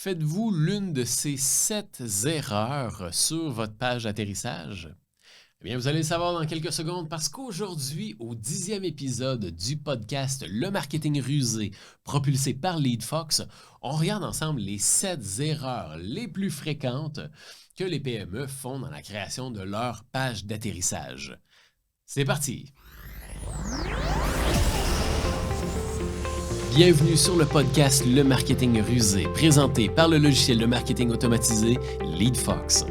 Faites-vous l'une de ces 7 erreurs sur votre page d'atterrissage? Eh bien, vous allez le savoir dans quelques secondes parce qu'aujourd'hui, au 10e épisode du podcast Le marketing rusé, propulsé par LeadFox, on regarde ensemble les 7 erreurs les plus fréquentes que les PME font dans la création de leur page d'atterrissage. C'est parti! Bienvenue sur le podcast Le marketing rusé, présenté par le logiciel de marketing automatisé LeadFox.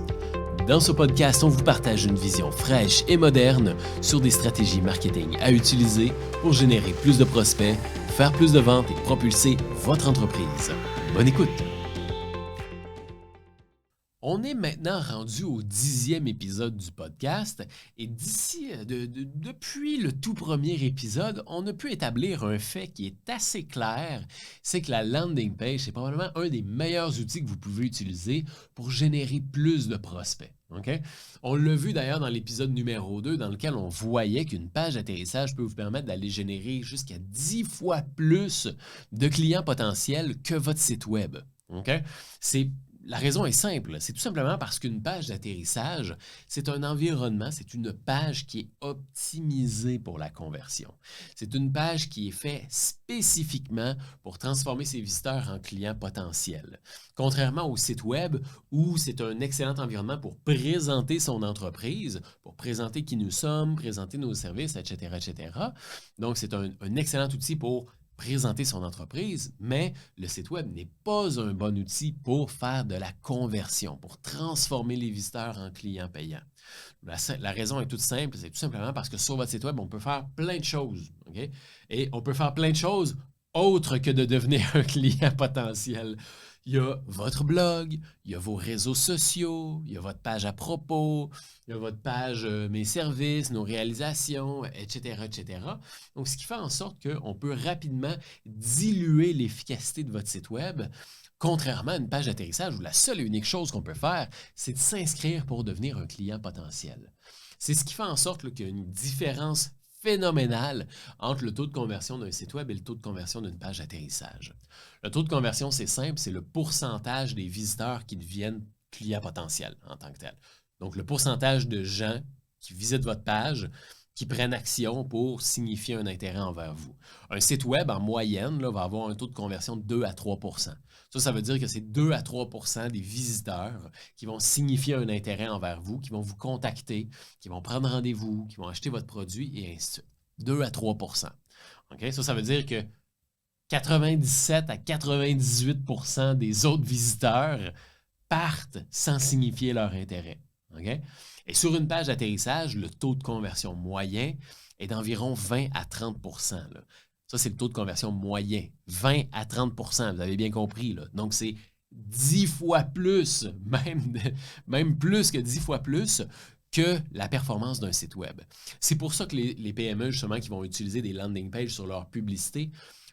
Dans ce podcast, on vous partage une vision fraîche et moderne sur des stratégies marketing à utiliser pour générer plus de prospects, faire plus de ventes et propulser votre entreprise. Bonne écoute! On est maintenant rendu au 10e épisode du podcast et depuis le tout premier épisode, on a pu établir un fait qui est assez clair, c'est que la landing page, c'est probablement un des meilleurs outils que vous pouvez utiliser pour générer plus de prospects. Okay? On l'a vu d'ailleurs dans l'épisode numéro 2 dans lequel on voyait qu'une page d'atterrissage peut vous permettre d'aller générer jusqu'à 10 fois plus de clients potentiels que votre site web. Okay? La raison est simple, c'est tout simplement parce qu'une page d'atterrissage, c'est un environnement, c'est une page qui est optimisée pour la conversion. C'est une page qui est faite spécifiquement pour transformer ses visiteurs en clients potentiels. Contrairement au site web où c'est un excellent environnement pour présenter son entreprise, pour présenter qui nous sommes, présenter nos services, etc., etc. Donc, c'est un excellent outil pour présenter son entreprise, mais le site web n'est pas un bon outil pour faire de la conversion, pour transformer les visiteurs en clients payants. La raison est toute simple, c'est tout simplement parce que sur votre site web, on peut faire plein de choses. Okay? Et on peut faire plein de choses autres que de devenir un client potentiel. Il y a votre blog, il y a vos réseaux sociaux, il y a votre page à propos, il y a votre page mes services, nos réalisations, etc., etc. Donc, ce qui fait en sorte qu'on peut rapidement diluer l'efficacité de votre site web, contrairement à une page d'atterrissage où la seule et unique chose qu'on peut faire, c'est de s'inscrire pour devenir un client potentiel. C'est ce qui fait en sorte qu'il y a une différence phénoménale entre le taux de conversion d'un site web et le taux de conversion d'une page d'atterrissage. Le taux de conversion, c'est simple, c'est le pourcentage des visiteurs qui deviennent clients potentiels en tant que tel. Donc, le pourcentage de gens qui visitent votre page, qui prennent action pour signifier un intérêt envers vous. Un site web, en moyenne, là, va avoir un taux de conversion de 2 à 3 %. Ça veut dire que c'est 2 à 3 % des visiteurs qui vont signifier un intérêt envers vous, qui vont vous contacter, qui vont prendre rendez-vous, qui vont acheter votre produit et ainsi de suite. 2 à 3 %. Okay? Ça veut dire que 97 à 98 % des autres visiteurs partent sans signifier leur intérêt. Okay? Et sur une page d'atterrissage, le taux de conversion moyen est d'environ 20 à 30 %. Là. Ça, c'est le taux de conversion moyen. 20 à 30 %, vous avez bien compris. Là. Donc, c'est 10 fois plus, même plus que 10 fois plus que la performance d'un site web. C'est pour ça que les PME, justement, qui vont utiliser des landing pages sur leur publicité,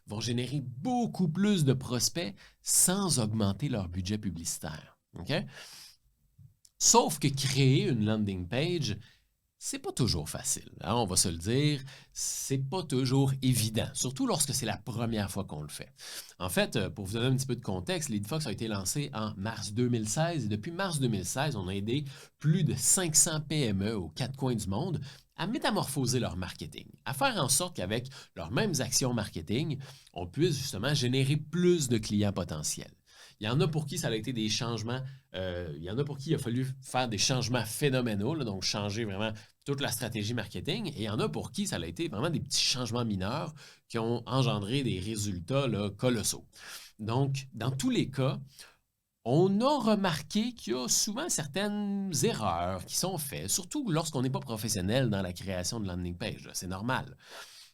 vont générer beaucoup plus de prospects sans augmenter leur budget publicitaire. Okay? Sauf que créer une landing page, c'est pas toujours facile. Hein? On va se le dire, c'est pas toujours évident, surtout lorsque c'est la première fois qu'on le fait. En fait, pour vous donner un petit peu de contexte, LeadFox a été lancé en mars 2016 et depuis mars 2016, on a aidé plus de 500 PME aux 4 coins du monde à métamorphoser leur marketing, à faire en sorte qu'avec leurs mêmes actions marketing, on puisse justement générer plus de clients potentiels. Il y en a pour qui ça a été des changements, il y en a pour qui il a fallu faire des changements phénoménaux, là, donc changer vraiment toute la stratégie marketing, et il y en a pour qui ça a été vraiment des petits changements mineurs qui ont engendré des résultats là, colossaux. Donc, dans tous les cas, on a remarqué qu'il y a souvent certaines erreurs qui sont faites, surtout lorsqu'on n'est pas professionnel dans la création de landing page. C'est normal.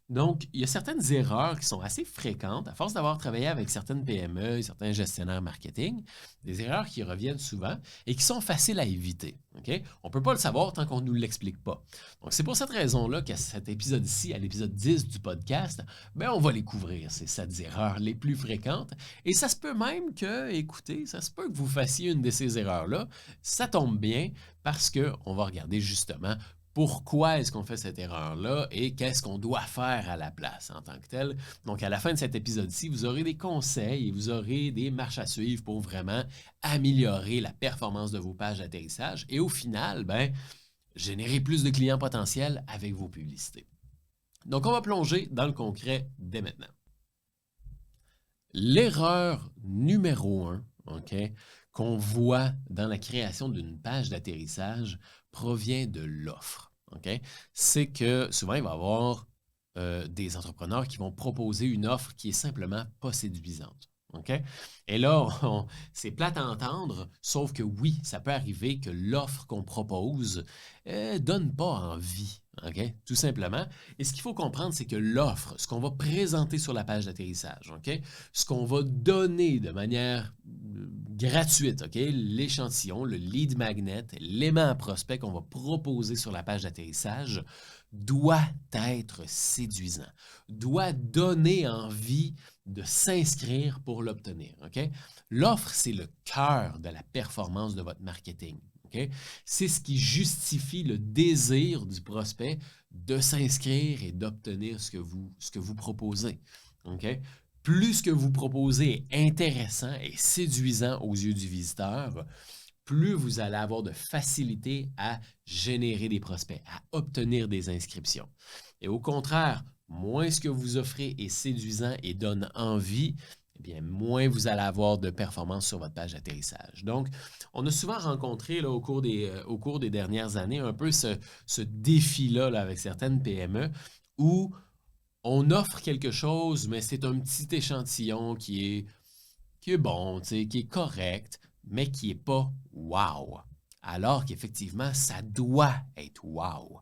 Donc, il y a certaines erreurs qui sont assez fréquentes, à force d'avoir travaillé avec certaines PME, certains gestionnaires marketing, des erreurs qui reviennent souvent et qui sont faciles à éviter. Okay? On ne peut pas le savoir tant qu'on ne nous l'explique pas. Donc, c'est pour cette raison-là qu'à cet épisode-ci, à l'épisode 10 du podcast, on va les couvrir, ces 7 erreurs les plus fréquentes. Et ça se peut même que, écoutez, ça se peut que vous fassiez une de ces erreurs-là. Ça tombe bien parce qu'on va regarder justement pourquoi est-ce qu'on fait cette erreur-là et qu'est-ce qu'on doit faire à la place en tant que tel. Donc, à la fin de cet épisode-ci, vous aurez des conseils et vous aurez des marches à suivre pour vraiment améliorer la performance de vos pages d'atterrissage et au final, générer plus de clients potentiels avec vos publicités. Donc, on va plonger dans le concret dès maintenant. L'erreur numéro 1, OK, qu'on voit dans la création d'une page d'atterrissage provient de l'offre. Okay? C'est que souvent, il va y avoir des entrepreneurs qui vont proposer une offre qui est simplement pas séduisante. Okay? Et là, c'est plate à entendre, sauf que oui, ça peut arriver que l'offre qu'on propose donne pas envie, okay? Tout simplement. Et ce qu'il faut comprendre, c'est que l'offre, ce qu'on va présenter sur la page d'atterrissage, okay? Ce qu'on va donner de manière gratuite, okay? L'échantillon, le lead magnet, l'aimant à prospect qu'on va proposer sur la page d'atterrissage doit être séduisant, doit donner envie de s'inscrire pour l'obtenir. Okay? L'offre, c'est le cœur de la performance de votre marketing. Okay? C'est ce qui justifie le désir du prospect de s'inscrire et d'obtenir ce que vous proposez. Okay? Plus ce que vous proposez est intéressant et séduisant aux yeux du visiteur, plus vous allez avoir de facilité à générer des prospects, à obtenir des inscriptions. Et au contraire, moins ce que vous offrez est séduisant et donne envie, eh bien, moins vous allez avoir de performance sur votre page d'atterrissage. Donc, on a souvent rencontré là, au cours des dernières années un peu ce défi-là là, avec certaines PME où on offre quelque chose, mais c'est un petit échantillon qui est bon, qui est correct, mais qui n'est pas wow. Alors qu'effectivement, ça doit être wow.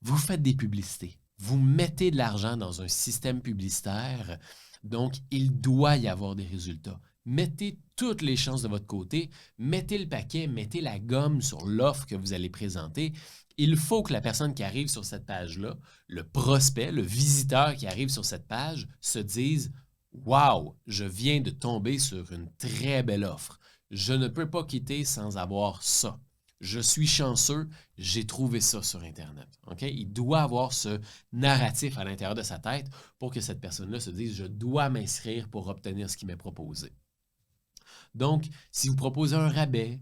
Vous faites des publicités, vous mettez de l'argent dans un système publicitaire, donc il doit y avoir des résultats. Mettez toutes les chances de votre côté, mettez le paquet, mettez la gomme sur l'offre que vous allez présenter. Il faut que la personne qui arrive sur cette page-là, le prospect, le visiteur qui arrive sur cette page, se dise « Wow, je viens de tomber sur une très belle offre. Je ne peux pas quitter sans avoir ça. Je suis chanceux, j'ai trouvé ça sur Internet. » Okay? Il doit avoir ce narratif à l'intérieur de sa tête pour que cette personne-là se dise « Je dois m'inscrire pour obtenir ce qui m'est proposé. » Donc, si vous proposez un rabais,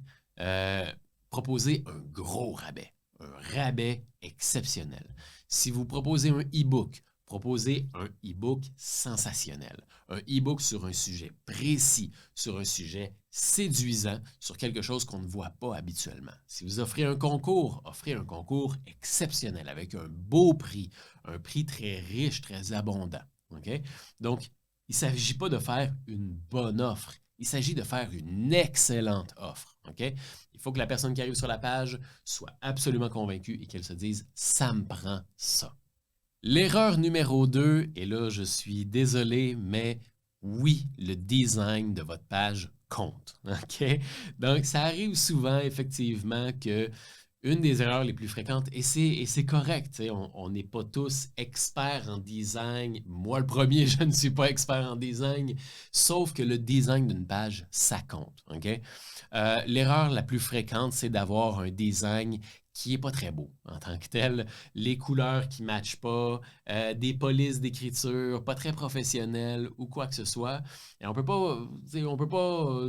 proposez un gros rabais, un rabais exceptionnel. Si vous proposez un e-book, proposez un e-book sensationnel, un e-book sur un sujet précis, sur un sujet séduisant, sur quelque chose qu'on ne voit pas habituellement. Si vous offrez un concours, offrez un concours exceptionnel avec un beau prix, un prix très riche, très abondant. Okay? Donc, il ne s'agit pas de faire une bonne offre, il s'agit de faire une excellente offre. Okay? Il faut que la personne qui arrive sur la page soit absolument convaincue et qu'elle se dise « ça me prend ça ». L'erreur numéro 2, et là je suis désolé, mais oui, le design de votre page compte. Okay? Donc ça arrive souvent effectivement que une des erreurs les plus fréquentes, et c'est correct, on n'est pas tous experts en design. Moi, le premier, je ne suis pas expert en design, sauf que le design d'une page, ça compte. Okay? L'erreur la plus fréquente, c'est d'avoir un design qui n'est pas très beau en tant que tel. Les couleurs qui ne matchent pas, des polices d'écriture pas très professionnelles ou quoi que ce soit. Et on peut pas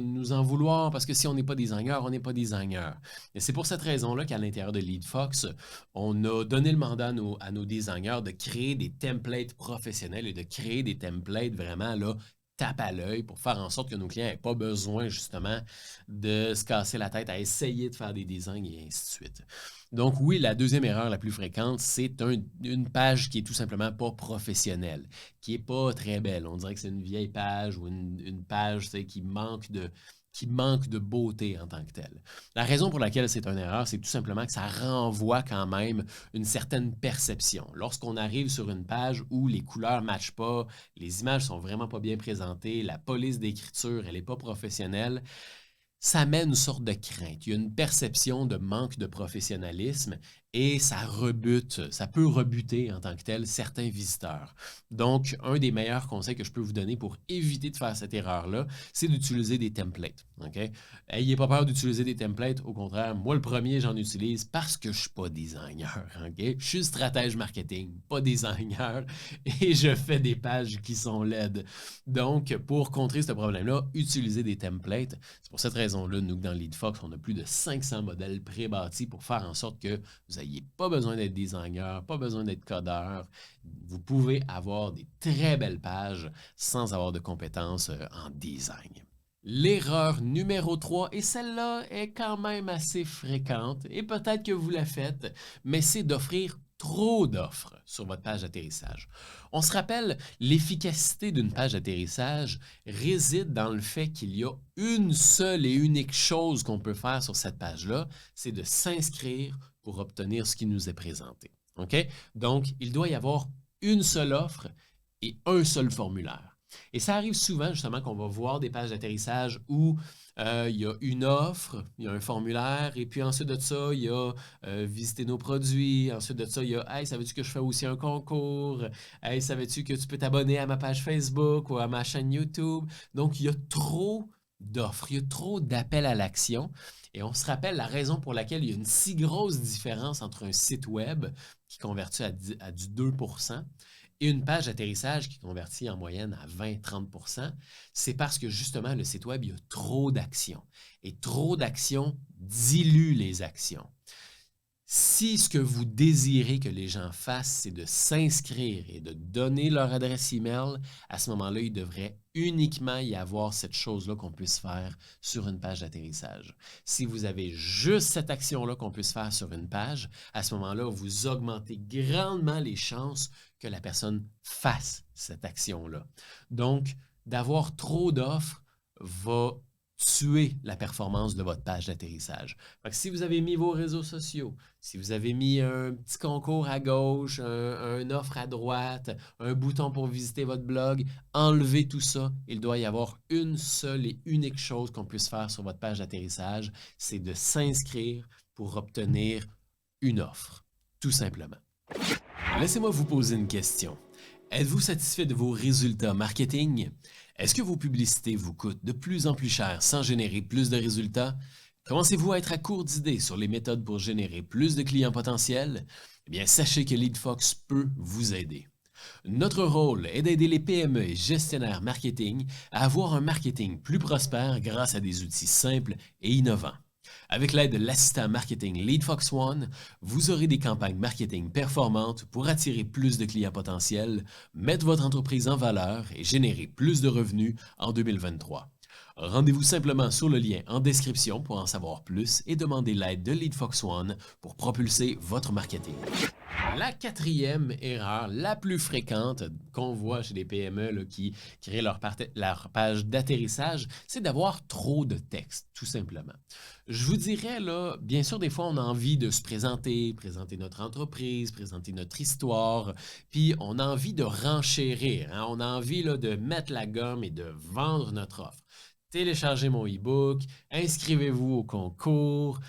nous en vouloir parce que si on n'est pas designer, on n'est pas designer. Et c'est pour cette raison-là qu'à l'intérieur de LeadFox, on a donné le mandat à nos designers de créer des templates professionnels et de créer des templates vraiment là, tape à l'œil pour faire en sorte que nos clients n'aient pas besoin justement de se casser la tête à essayer de faire des designs et ainsi de suite. Donc oui, la deuxième erreur la plus fréquente, c'est une page qui est tout simplement pas professionnelle, qui n'est pas très belle. On dirait que c'est une vieille page ou une page qui manque de beauté en tant que telle. La raison pour laquelle c'est une erreur, c'est tout simplement que ça renvoie quand même une certaine perception. Lorsqu'on arrive sur une page où les couleurs ne matchent pas, les images sont vraiment pas bien présentées, la police d'écriture, elle n'est pas professionnelle, ça amène une sorte de crainte. Il y a une perception de manque de professionnalisme et ça peut rebuter en tant que tel certains visiteurs. Donc, un des meilleurs conseils que je peux vous donner pour éviter de faire cette erreur-là, c'est d'utiliser des templates. OK? Ayez pas peur d'utiliser des templates. Au contraire, moi, le premier, j'en utilise parce que je ne suis pas designer. OK? Je suis stratège marketing, pas designer, et je fais des pages qui sont laides. Donc, pour contrer ce problème-là, utilisez des templates. C'est pour cette raison-là, nous, dans LeadFox, on a plus de 500 modèles pré-bâtis pour faire en sorte que vous n'ayez pas besoin d'être designer, pas besoin d'être codeur. Vous pouvez avoir des très belles pages sans avoir de compétences en design. L'erreur numéro 3, et celle-là est quand même assez fréquente, et peut-être que vous la faites, mais c'est d'offrir trop d'offres sur votre page d'atterrissage. On se rappelle, l'efficacité d'une page d'atterrissage réside dans le fait qu'il y a une seule et unique chose qu'on peut faire sur cette page-là, c'est de s'inscrire pour obtenir ce qui nous est présenté. OK? Donc, il doit y avoir une seule offre et un seul formulaire. Et ça arrive souvent, justement, qu'on va voir des pages d'atterrissage où il y a une offre, il y a un formulaire, et puis ensuite de ça, il y a visiter nos produits. Ensuite de ça, il y a Hey, savais-tu que je fais aussi un concours? Hey, savais-tu que tu peux t'abonner à ma page Facebook ou à ma chaîne YouTube? Donc, il y a trop d'offres, il y a trop d'appels à l'action. Et on se rappelle la raison pour laquelle il y a une si grosse différence entre un site web qui convertit à du 2% et une page d'atterrissage qui convertit en moyenne à 20-30%, c'est parce que justement, le site web, il y a trop d'actions. Et trop d'actions dilue les actions. Si ce que vous désirez que les gens fassent, c'est de s'inscrire et de donner leur adresse email, à ce moment-là, il devrait uniquement y avoir cette chose-là qu'on puisse faire sur une page d'atterrissage. Si vous avez juste cette action-là qu'on puisse faire sur une page, à ce moment-là, vous augmentez grandement les chances que la personne fasse cette action-là. Donc, d'avoir trop d'offres va tuer la performance de votre page d'atterrissage. Si vous avez mis vos réseaux sociaux, si vous avez mis un petit concours à gauche, un offre à droite, un bouton pour visiter votre blog, enlevez tout ça. Il doit y avoir une seule et unique chose qu'on puisse faire sur votre page d'atterrissage, c'est de s'inscrire pour obtenir une offre, tout simplement. Laissez-moi vous poser une question. Êtes-vous satisfait de vos résultats marketing? Est-ce que vos publicités vous coûtent de plus en plus cher sans générer plus de résultats? Commencez-vous à être à court d'idées sur les méthodes pour générer plus de clients potentiels? Eh bien, sachez que LeadFox peut vous aider. Notre rôle est d'aider les PME et gestionnaires marketing à avoir un marketing plus prospère grâce à des outils simples et innovants. Avec l'aide de l'assistant marketing LeadFox One, vous aurez des campagnes marketing performantes pour attirer plus de clients potentiels, mettre votre entreprise en valeur et générer plus de revenus en 2023. Rendez-vous simplement sur le lien en description pour en savoir plus et demandez l'aide de LeadFox One pour propulser votre marketing. La quatrième erreur la plus fréquente qu'on voit chez les PME là, qui créent leur page d'atterrissage, c'est d'avoir trop de texte, tout simplement. Je vous dirais, là, bien sûr, des fois, on a envie de se présenter notre entreprise, présenter notre histoire, puis on a envie de renchérir, hein? On a envie là, de mettre la gomme et de vendre notre offre. Téléchargez mon e-book, inscrivez-vous au concours,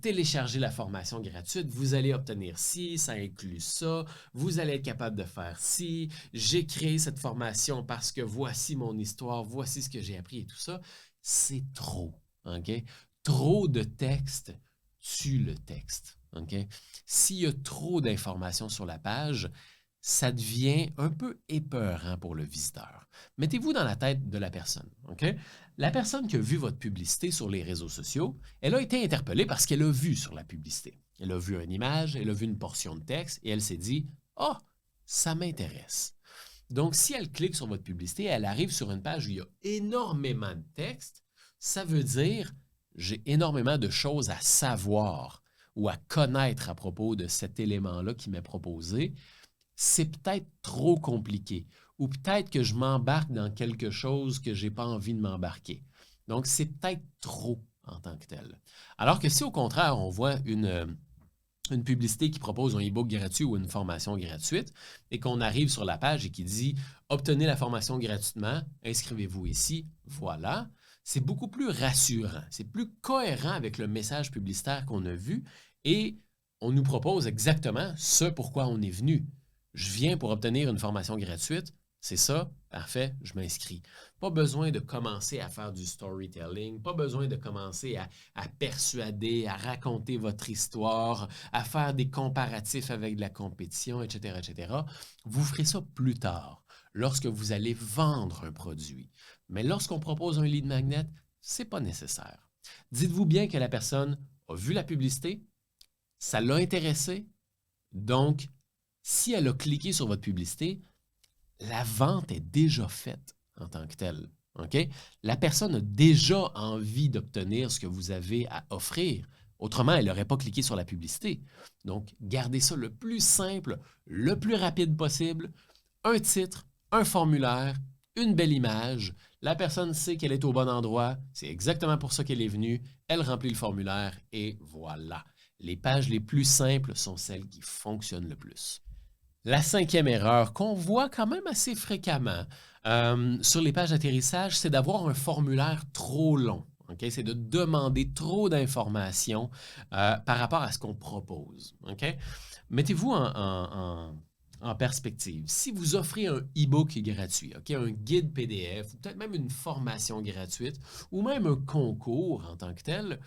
téléchargez la formation gratuite, vous allez obtenir ci, ça inclut ça, vous allez être capable de faire ci, j'ai créé cette formation parce que voici mon histoire, voici ce que j'ai appris et tout ça. C'est trop, OK? Trop de texte tue le texte, OK? S'il y a trop d'informations sur la page, ça devient un peu épeurant pour le visiteur. Mettez-vous dans la tête de la personne, OK? La personne qui a vu votre publicité sur les réseaux sociaux, elle a été interpellée parce qu'elle a vu sur la publicité. Elle a vu une image, elle a vu une portion de texte et elle s'est dit « Ah, oh, ça m'intéresse ». Donc, si elle clique sur votre publicité, elle arrive sur une page où il y a énormément de texte, ça veut dire « J'ai énormément de choses à savoir ou à connaître à propos de cet élément-là qui m'est proposé ». C'est peut-être trop compliqué ou peut-être que je m'embarque dans quelque chose que je n'ai pas envie de m'embarquer. Donc, c'est peut-être trop en tant que tel. Alors que si au contraire, on voit une publicité qui propose un e-book gratuit ou une formation gratuite et qu'on arrive sur la page et qui dit « Obtenez la formation gratuitement, inscrivez-vous ici, voilà », c'est beaucoup plus rassurant, c'est plus cohérent avec le message publicitaire qu'on a vu et on nous propose exactement ce pourquoi on est venu. Je viens pour obtenir une formation gratuite. C'est ça, parfait, je m'inscris. Pas besoin de commencer à faire du storytelling, pas besoin de commencer à persuader, à raconter votre histoire, à faire des comparatifs avec de la compétition, etc., etc. Vous ferez ça plus tard, lorsque vous allez vendre un produit. Mais lorsqu'on propose un lead magnet, ce n'est pas nécessaire. Dites-vous bien que la personne a vu la publicité, ça l'a intéressé, donc si elle a cliqué sur votre publicité, la vente est déjà faite en tant que telle. OK? La personne a déjà envie d'obtenir ce que vous avez à offrir. Autrement, elle n'aurait pas cliqué sur la publicité. Donc, gardez ça le plus simple, le plus rapide possible. Un titre, un formulaire, une belle image. La personne sait qu'elle est au bon endroit. C'est exactement pour ça qu'elle est venue. Elle remplit le formulaire et voilà. Les pages les plus simples sont celles qui fonctionnent le plus. La cinquième erreur qu'on voit quand même assez fréquemment sur les pages d'atterrissage, c'est d'avoir un formulaire trop long. Okay? C'est de demander trop d'informations par rapport à ce qu'on propose. Okay? Mettez-vous en perspective. Si vous offrez un e-book gratuit, okay? Un guide PDF, peut-être même une formation gratuite, ou même un concours en tant que tel,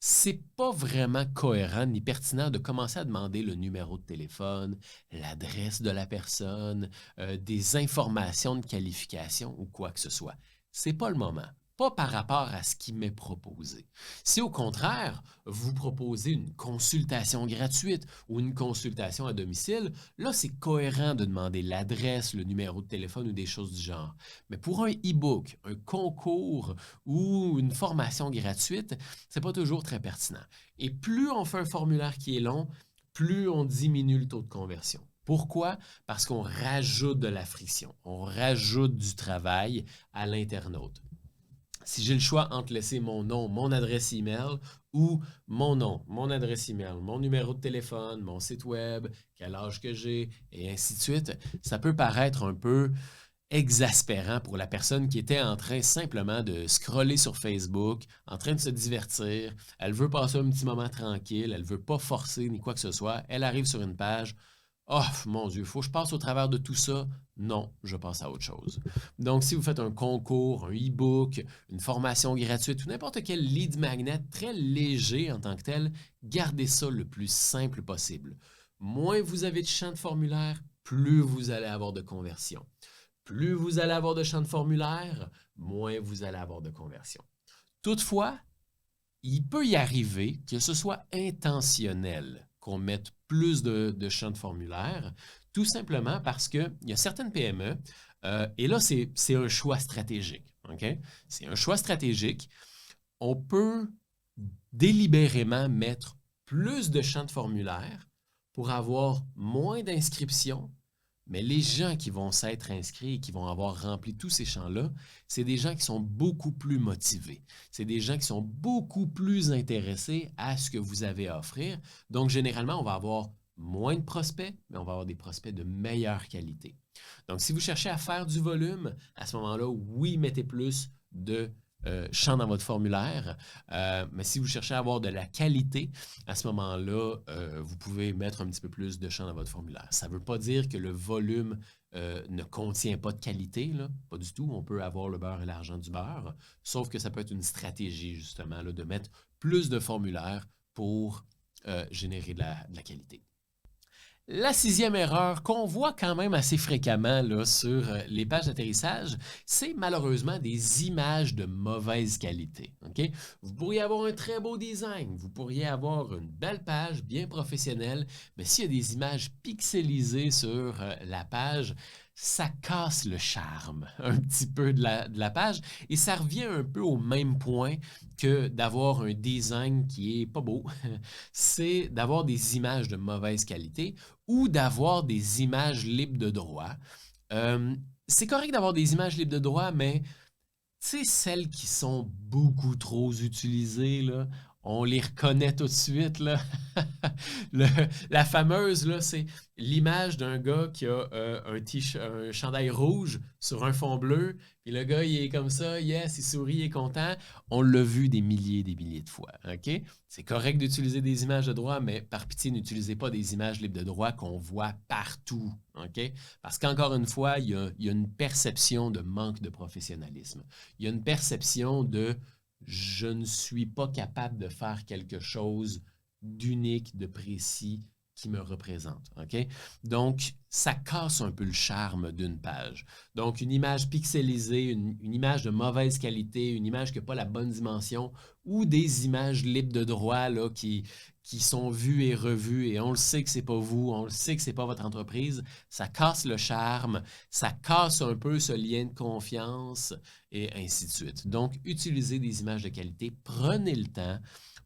c'est pas vraiment cohérent ni pertinent de commencer à demander le numéro de téléphone, l'adresse de la personne, des informations de qualification ou quoi que ce soit. C'est pas le moment. Pas par rapport à ce qui m'est proposé. Si au contraire, vous proposez une consultation gratuite ou une consultation à domicile, là, c'est cohérent de demander l'adresse, le numéro de téléphone ou des choses du genre. Mais pour un e-book, un concours ou une formation gratuite, c'est pas toujours très pertinent. Et plus on fait un formulaire qui est long, plus on diminue le taux de conversion. Pourquoi? Parce qu'on rajoute de la friction, on rajoute du travail à l'internaute. Si j'ai le choix entre laisser mon nom, mon adresse email ou mon nom, mon adresse email, mon numéro de téléphone, mon site web, quel âge que j'ai et ainsi de suite, ça peut paraître un peu exaspérant pour la personne qui était en train simplement de scroller sur Facebook, en train de se divertir. Elle veut passer un petit moment tranquille, elle ne veut pas forcer ni quoi que ce soit. Elle arrive sur une page. Oh mon Dieu, il faut que je passe au travers de tout ça. Non, je passe à autre chose. Donc, si vous faites un concours, un e-book, une formation gratuite ou n'importe quel lead magnet très léger en tant que tel, gardez ça le plus simple possible. Moins vous avez de champs de formulaire, plus vous allez avoir de conversion. Plus vous allez avoir de champs de formulaire, moins vous allez avoir de conversion. Toutefois, il peut y arriver que ce soit intentionnel qu'on mette plus de champs de formulaire, tout simplement parce qu'il y a certaines PME, et là, c'est un choix stratégique. Okay? C'est un choix stratégique. On peut délibérément mettre plus de champs de formulaire pour avoir moins d'inscriptions, mais les gens qui vont s'être inscrits et qui vont avoir rempli tous ces champs-là, c'est des gens qui sont beaucoup plus motivés. C'est des gens qui sont beaucoup plus intéressés à ce que vous avez à offrir. Donc, généralement, on va avoir moins de prospects, mais on va avoir des prospects de meilleure qualité. Donc, si vous cherchez à faire du volume, à ce moment-là, oui, mettez plus de champs dans votre formulaire. Mais si vous cherchez à avoir de la qualité, à ce moment-là, vous pouvez mettre un petit peu plus de champs dans votre formulaire. Ça ne veut pas dire que le volume ne contient pas de qualité, là. Pas du tout. On peut avoir le beurre et l'argent du beurre, sauf que ça peut être une stratégie, justement, là, de mettre plus de formulaires pour générer de la qualité. La sixième erreur qu'on voit quand même assez fréquemment là, sur les pages d'atterrissage, c'est malheureusement des images de mauvaise qualité. Okay? Vous pourriez avoir un très beau design, vous pourriez avoir une belle page bien professionnelle, mais s'il y a des images pixelisées sur la page, ça casse le charme un petit peu de la page et ça revient un peu au même point que d'avoir un design qui est pas beau. C'est d'avoir des images de mauvaise qualité ou d'avoir des images libres de droit. C'est correct d'avoir des images libres de droit, mais tu sais, celles qui sont beaucoup trop utilisées, là, on les reconnaît tout de suite, là. Le- la fameuse, là, c'est l'image d'un gars qui a un chandail rouge sur un fond bleu. Puis le gars, il est comme ça, yes, il sourit, il est content. On l'a vu des milliers de fois. OK? C'est correct d'utiliser des images de droit, mais par pitié, n'utilisez pas des images libres de droit qu'on voit partout. OK? Parce qu'encore une fois, il y a une perception de manque de professionnalisme. Il y a une perception de je ne suis pas capable de faire quelque chose d'unique, de précis qui me représente. OK? Donc, ça casse un peu le charme d'une page. Donc, une image pixelisée, une image de mauvaise qualité, une image qui n'a pas la bonne dimension ou des images libres de droit là, qui sont vues et revues et on le sait que c'est pas vous, on le sait que c'est pas votre entreprise, ça casse le charme, ça casse un peu ce lien de confiance et ainsi de suite. Donc, utilisez des images de qualité, prenez le temps.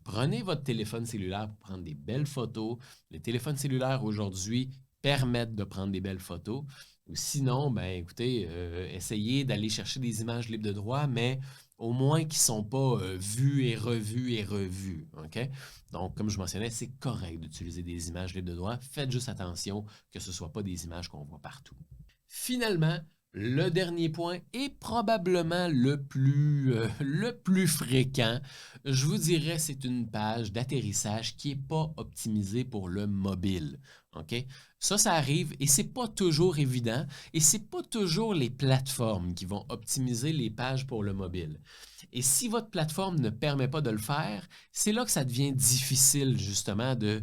Prenez votre téléphone cellulaire pour prendre des belles photos. Les téléphones cellulaires aujourd'hui permettent de prendre des belles photos. Ou sinon, ben écoutez, essayez d'aller chercher des images libres de droit, mais au moins qui ne sont pas vues et revues et revues. OK? Donc, comme je mentionnais, c'est correct d'utiliser des images libres de droit. Faites juste attention que ce ne soit pas des images qu'on voit partout. Finalement, le dernier point est probablement le plus fréquent. Je vous dirais, c'est une page d'atterrissage qui n'est pas optimisée pour le mobile. OK? Ça arrive et c'est pas toujours évident et c'est pas toujours les plateformes qui vont optimiser les pages pour le mobile. Et si votre plateforme ne permet pas de le faire, c'est là que ça devient difficile justement de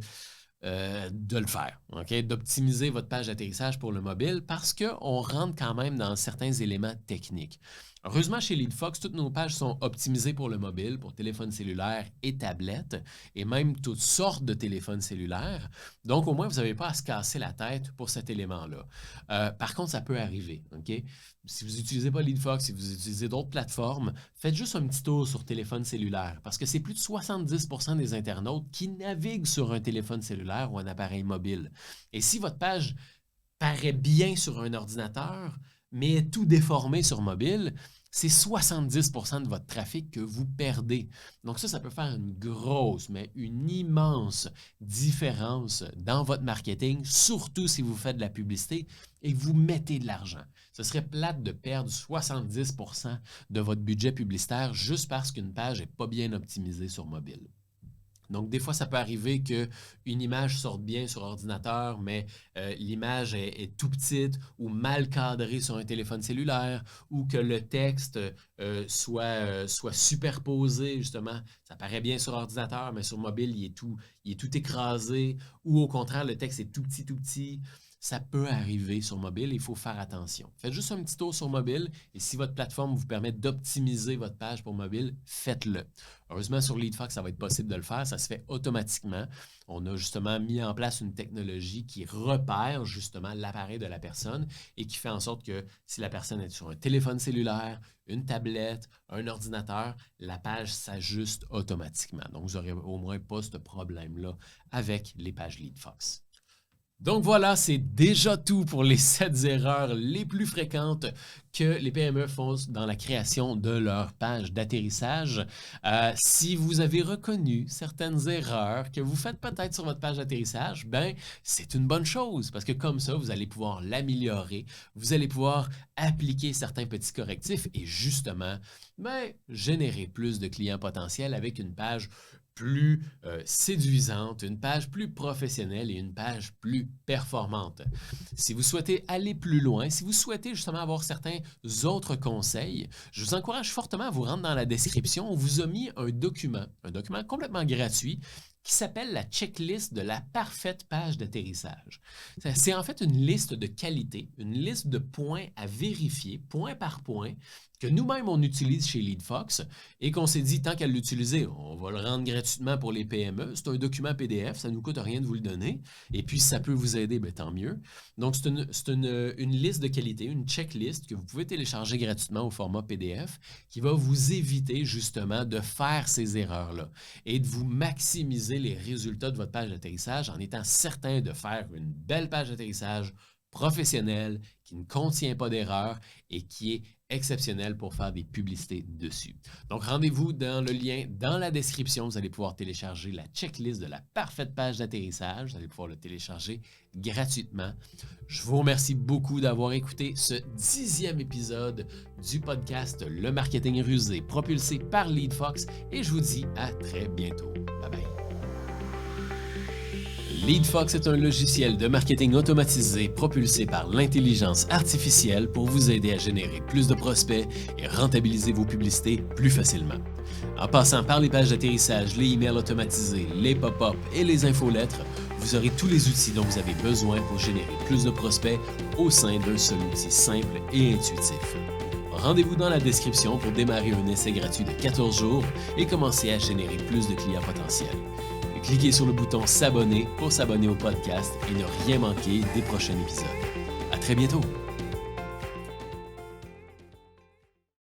le faire, OK? D'optimiser votre page d'atterrissage pour le mobile parce qu'on rentre quand même dans certains éléments techniques. Heureusement, chez LeadFox, toutes nos pages sont optimisées pour le mobile, pour téléphone cellulaire et tablette, et même toutes sortes de téléphones cellulaires. Donc, au moins, vous n'avez pas à se casser la tête pour cet élément-là. Par contre, ça peut arriver, OK? Si vous n'utilisez pas LeadFox, si vous utilisez d'autres plateformes, faites juste un petit tour sur téléphone cellulaire parce que c'est plus de 70% des internautes qui naviguent sur un téléphone cellulaire ou un appareil mobile. Et si votre page paraît bien sur un ordinateur, mais est tout déformé sur mobile, c'est 70% de votre trafic que vous perdez. Donc ça peut faire une grosse, mais une immense différence dans votre marketing, surtout si vous faites de la publicité et que vous mettez de l'argent. Ce serait plate de perdre 70% de votre budget publicitaire juste parce qu'une page n'est pas bien optimisée sur mobile. Donc, des fois, ça peut arriver qu'une image sorte bien sur ordinateur, mais l'image est tout petite ou mal cadrée sur un téléphone cellulaire, ou que le texte soit superposé, justement. Ça paraît bien sur ordinateur, mais sur mobile, il est tout écrasé, ou au contraire, le texte est tout petit, tout petit. Ça peut arriver sur mobile, il faut faire attention. Faites juste un petit tour sur mobile et si votre plateforme vous permet d'optimiser votre page pour mobile, faites-le. Heureusement, sur LeadFox, ça va être possible de le faire. Ça se fait automatiquement. On a justement mis en place une technologie qui repère justement l'appareil de la personne et qui fait en sorte que si la personne est sur un téléphone cellulaire, une tablette, un ordinateur, la page s'ajuste automatiquement. Donc, vous n'aurez au moins pas ce problème-là avec les pages LeadFox. Donc voilà, c'est déjà tout pour les 7 erreurs les plus fréquentes que les PME font dans la création de leur page d'atterrissage. Si vous avez reconnu certaines erreurs que vous faites peut-être sur votre page d'atterrissage, ben c'est une bonne chose parce que comme ça, vous allez pouvoir l'améliorer, vous allez pouvoir appliquer certains petits correctifs et justement, générer plus de clients potentiels avec une page plus séduisante, une page plus professionnelle et une page plus performante. Si vous souhaitez aller plus loin, si vous souhaitez justement avoir certains autres conseils, je vous encourage fortement à vous rendre dans la description. On vous a mis un document complètement gratuit qui s'appelle la checklist de la parfaite page d'atterrissage. C'est en fait une liste de qualité, une liste de points à vérifier, point par point, que nous-mêmes on utilise chez LeadFox et qu'on s'est dit tant qu'à l'utiliser, on va le rendre gratuitement pour les PME. C'est un document PDF, ça ne nous coûte rien de vous le donner. Et puis, si ça peut vous aider, tant mieux. Donc, c'est une liste de qualité, une checklist que vous pouvez télécharger gratuitement au format PDF qui va vous éviter justement de faire ces erreurs-là et de vous maximiser les résultats de votre page d'atterrissage en étant certain de faire une belle page d'atterrissage professionnelle qui ne contient pas d'erreurs et qui est exceptionnel pour faire des publicités dessus. Donc, rendez-vous dans le lien dans la description. Vous allez pouvoir télécharger la checklist de la parfaite page d'atterrissage. Vous allez pouvoir le télécharger gratuitement. Je vous remercie beaucoup d'avoir écouté ce 10e épisode du podcast Le Marketing Rusé, propulsé par LeadFox, et je vous dis à très bientôt. Bye bye. LeadFox est un logiciel de marketing automatisé propulsé par l'intelligence artificielle pour vous aider à générer plus de prospects et rentabiliser vos publicités plus facilement. En passant par les pages d'atterrissage, les emails automatisés, les pop-up et les infolettres, vous aurez tous les outils dont vous avez besoin pour générer plus de prospects au sein d'un seul outil simple et intuitif. Rendez-vous dans la description pour démarrer un essai gratuit de 14 jours et commencer à générer plus de clients potentiels. Cliquez sur le bouton s'abonner pour s'abonner au podcast et ne rien manquer des prochains épisodes. À très bientôt!